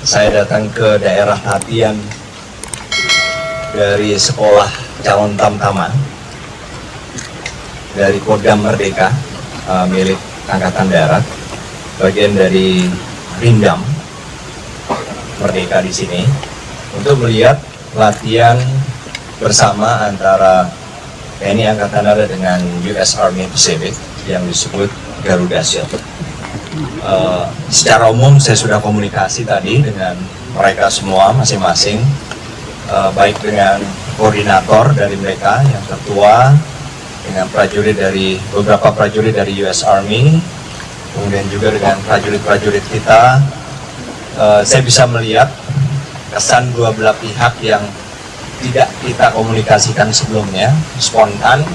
Saya datang ke daerah latihan dari sekolah calon tamtama dari Kodam Merdeka milik Angkatan Darat, bagian dari Rindam Merdeka di sini, untuk melihat latihan bersama antara TNI Angkatan Darat dengan US Army Pacific yang disebut Garuda Shield. Secara umum saya sudah komunikasi tadi dengan mereka semua masing-masing, baik dengan koordinator dari mereka yang tertua, dengan prajurit dari beberapa prajurit dari US Army, kemudian juga dengan prajurit-prajurit kita. Saya bisa melihat kesan dua belah pihak yang tidak kita komunikasikan sebelumnya, spontan,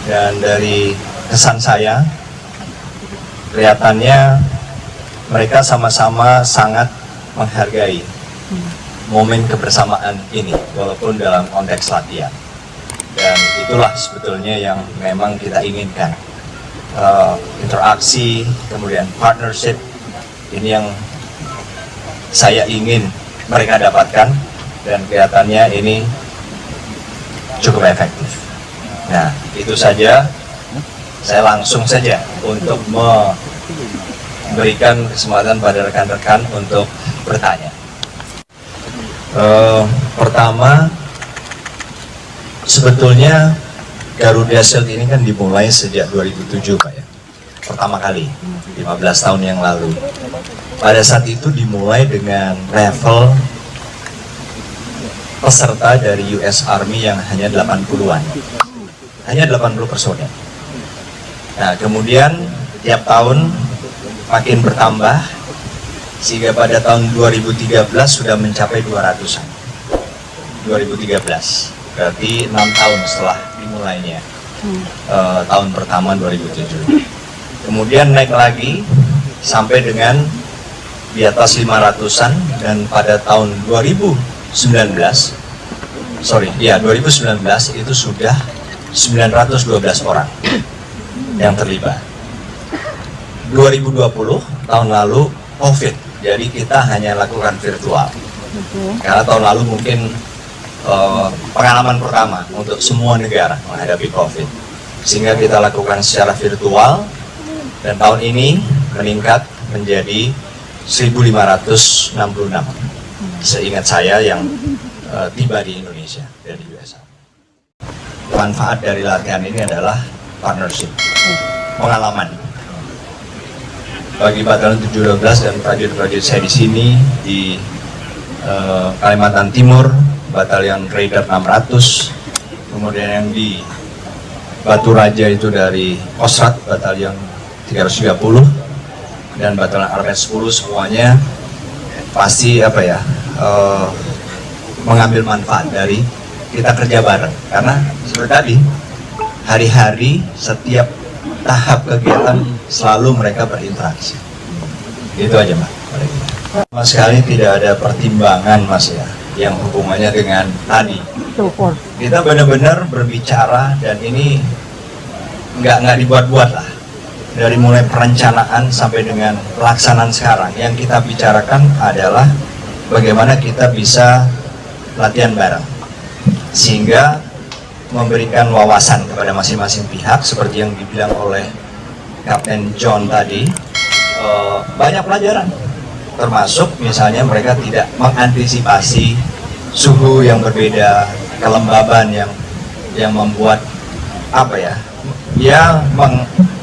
dan dari kesan saya kelihatannya mereka sama-sama sangat menghargai momen kebersamaan ini walaupun dalam konteks latihan, dan itulah sebetulnya yang memang kita inginkan. Interaksi, kemudian partnership, ini yang saya ingin mereka dapatkan, dan kelihatannya ini cukup efektif. Nah, itu saja. Saya langsung saja untuk memberikan kesempatan pada rekan-rekan untuk bertanya. Pertama, sebetulnya Garuda Shield ini kan dimulai sejak 2007 Pak ya, pertama kali, 15 tahun yang lalu. Pada saat itu dimulai dengan level peserta dari US Army yang hanya 80-an, hanya 80 personel. Nah, kemudian tiap tahun makin bertambah, sehingga pada tahun 2013 sudah mencapai 200-an. 2013, berarti 6 tahun setelah dimulainya, tahun pertama 2007. Kemudian naik lagi sampai dengan di atas 500-an, dan pada tahun 2019 itu sudah 912 orang yang terlibat. 2020 tahun lalu COVID, jadi kita hanya lakukan virtual. Karena tahun lalu mungkin pengalaman pertama untuk semua negara menghadapi COVID, sehingga kita lakukan secara virtual, dan tahun ini meningkat menjadi 1.566 seingat saya yang tiba di Indonesia dari USA. Manfaat dari latihan ini adalah partnership, pengalaman. Bagi Batalion 712 dan prajurit-prajurit saya di sini di Kalimantan Timur, Batalion Raider 600, kemudian yang di Batu Raja itu dari Kostrat Batalion 330, dan Batalion RPS 10, semuanya pasti mengambil manfaat dari kita kerja bareng, karena seperti tadi, hari-hari setiap tahap kegiatan selalu mereka berinteraksi. Itu aja Mas. Sama sekali tidak ada pertimbangan Mas ya, yang hubungannya dengan tadi. Kita benar-benar berbicara, dan ini nggak dibuat-buat lah. Dari mulai perencanaan sampai dengan pelaksanaan sekarang, yang kita bicarakan adalah bagaimana kita bisa latihan bareng, sehingga memberikan wawasan kepada masing-masing pihak, seperti yang dibilang oleh Kapten John tadi, banyak pelajaran, termasuk misalnya mereka tidak mengantisipasi suhu yang berbeda, kelembaban yang membuat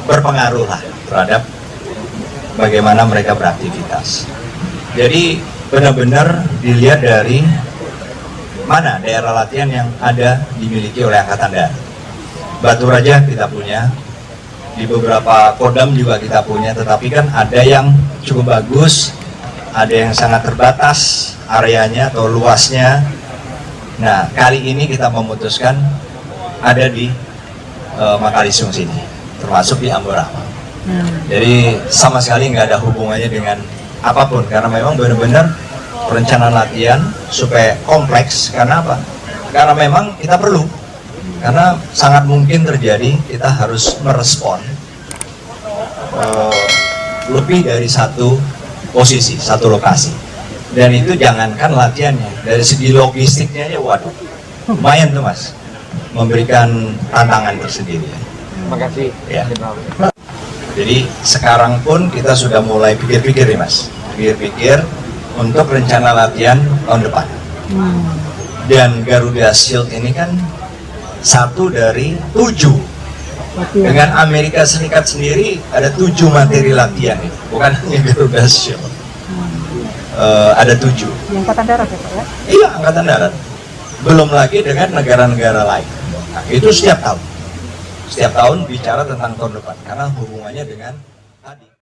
berpengaruh lah terhadap bagaimana mereka beraktivitas. Jadi benar-benar dilihat dari mana daerah latihan yang ada dimiliki oleh Angkatan Darat. Batu Raja kita punya, di beberapa Kodam juga kita punya, tetapi kan ada yang cukup bagus, ada yang sangat terbatas areanya atau luasnya. Nah, kali ini kita memutuskan ada di Makalisung sini, termasuk di Amborama. Jadi sama sekali nggak ada hubungannya dengan apapun, karena memang benar-benar perencanaan latihan supaya kompleks. Karena apa? Karena memang kita perlu, karena sangat mungkin terjadi kita harus merespon lebih dari satu posisi, satu lokasi. Dan itu jangankan latihannya, dari segi logistiknya ya waduh, lumayan tuh Mas, memberikan tantangan tersendiri. Terima kasih. Ya. Jadi sekarang pun kita sudah mulai pikir-pikir nih Mas, pikir-pikir untuk rencana latihan tahun depan. Dan Garuda Shield ini kan satu dari 7. Dengan Amerika Serikat sendiri ada 7 materi latihan itu, bukan hanya Garuda Shield. Ada 7. Di Angkatan Darat ya Pak ya? Iya, Angkatan Darat. Belum lagi dengan negara-negara lain. Nah, itu setiap tahun bicara tentang tahun depan karena hubungannya dengan